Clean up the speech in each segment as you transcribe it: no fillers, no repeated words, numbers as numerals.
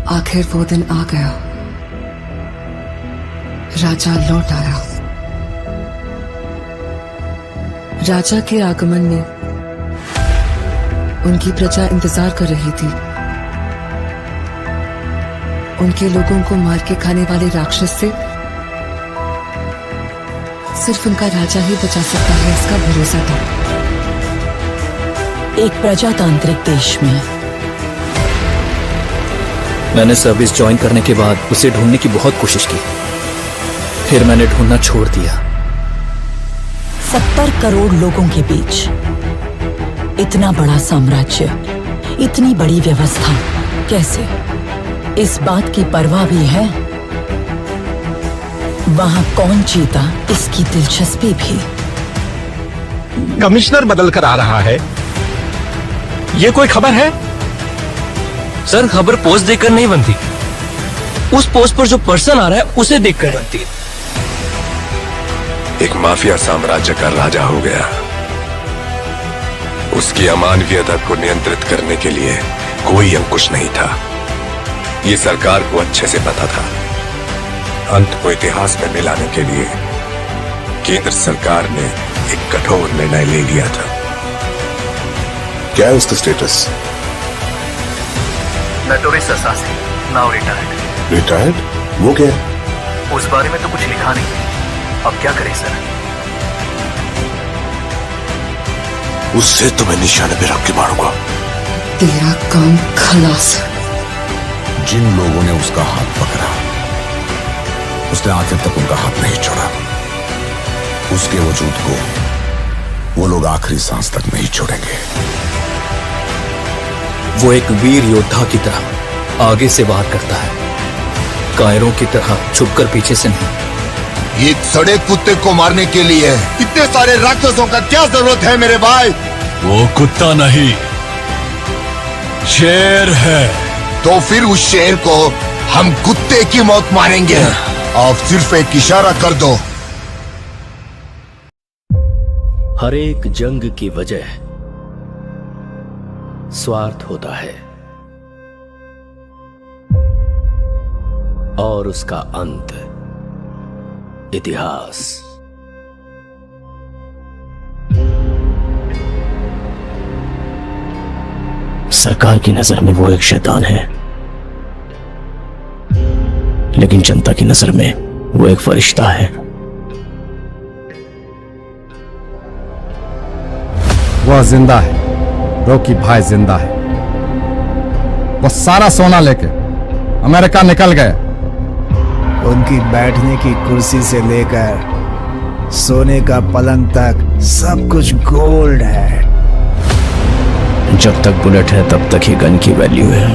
आखिर वो दिन आ गया। राजा लौट आया। राजा के आगमन में उनकी प्रजा इंतजार कर रही थी। उनके लोगों को मार के खाने वाले राक्षस से सिर्फ उनका राजा ही बचा सकता है, इसका भरोसा था। एक प्रजातांत्रिक देश में मैंने सर्विस ज्वाइन करने के बाद उसे ढूंढने की बहुत कोशिश की, फिर मैंने ढूंढना छोड़ दिया। 70 करोड़ लोगों के बीच इतना बड़ा साम्राज्य, इतनी बड़ी व्यवस्था, कैसे? इस बात की परवाह भी है वहां कौन जीता, इसकी दिलचस्पी भी। कमिश्नर बदल कर आ रहा है, ये कोई खबर है? सर, खबर पोस्ट देखकर नहीं बनती, उस पोस्ट पर जो पर्सन आ रहा है उसे देखकर बनती है। एक माफिया साम्राज्य का राजा हो गया। उसकी अमानवीयता को नियंत्रित करने के लिए कोई अंकुश नहीं था। ये सरकार को अच्छे से पता था। अंत को इतिहास में मिलाने के लिए केंद्र सरकार ने एक कठोर निर्णय ले लिया था। क्या है उसका status? Notorious assassin, now retired. Retired? वो क्या है? उस बारे में तो कुछ लिखा नहीं। अब क्या करें सर? उससे तो मैं निशाने पे रख के मारूंगा। तेरा काम खलास। जिन लोगों ने उसका हाथ पकड़ा, उसने आखिर तक उनका हाथ नहीं छोड़ा। उसके वजूद को वो लोग आखिरी सांस तक नहीं छोड़ेंगे। वो एक वीर योद्धा की तरह आगे से वार करता है, कायरों की तरह छुपकर पीछे से नहीं। एक सड़े कुत्ते को मारने के लिए इतने सारे राक्षसों का क्या जरूरत है मेरे भाई? वो कुत्ता नहीं, शेर है। तो फिर उस शेर को हम कुत्ते की मौत मारेंगे। आप सिर्फ एक इशारा कर दो। हर एक जंग की वजह स्वार्थ होता है और उसका अंत इतिहास। सरकार की नजर में वो एक शैतान है, लेकिन जनता की नजर में वो एक फरिश्ता है। वह जिंदा है, रॉकी भाई जिंदा है। वो सारा सोना लेके अमेरिका निकल गए। उनकी बैठने की कुर्सी से लेकर सोने का पलंग तक सब कुछ गोल्ड है। जब तक बुलेट है तब तक ही गन की वैल्यू है,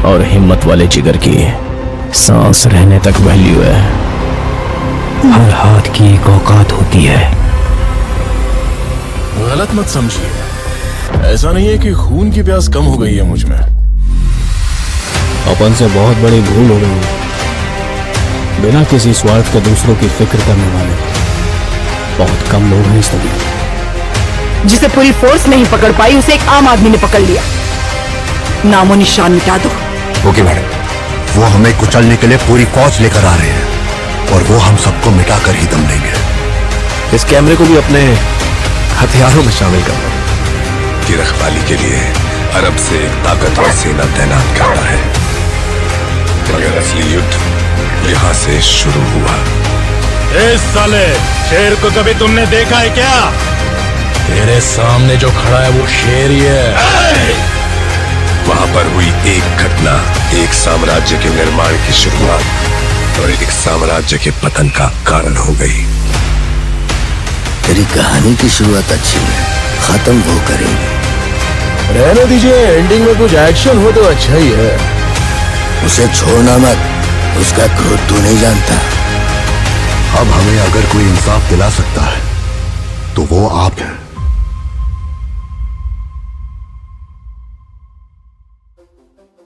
और हिम्मत वाले जिगर की सांस रहने तक वैल्यू है। हर हाथ की एक औकात होती है। गलत मत समझिए, ऐसा नहीं है कि खून की प्यास कम हो गई है मुझ में। अपन से बहुत बड़ी भूल हो गई है। बिना किसी स्वार्थ के दूसरों की फिक्र करने वाले बहुत कम लोग हैं इस दुनिया में। जिसे पूरी फोर्स नहीं पकड़ पाई, उसे एक आम आदमी ने पकड़ लिया। नामो निशान मिटा दो। ओके मैडम, वो हमें कुचलने के लिए पूरी फौज लेकर आ रहे हैं और वो हम सबको मिटा कर ही दम लेंगे। इस कैमरे को भी अपने हथियारों में शामिल करना की रखवाली के लिए अरब से एक ताकतवर सेना तैनात करता है, मगर असली युद्ध यहाँ से शुरू हुआ। इस साले शेर को कभी तुमने देखा है क्या? तेरे सामने जो खड़ा है वो शेर ही है। वहां पर हुई एक घटना एक साम्राज्य के निर्माण की शुरुआत और एक साम्राज्य के पतन का कारण हो गई। तेरी कहानी की शुरुआत अच्छी है, खत्म वो करेगी। रहने दीजिए, एंडिंग में कुछ एक्शन हो तो अच्छा ही है। उसे छोड़ना मत, उसका क्रोध तू नहीं जानता। अब हमें अगर कोई इंसाफ दिला सकता है तो वो आप हैं।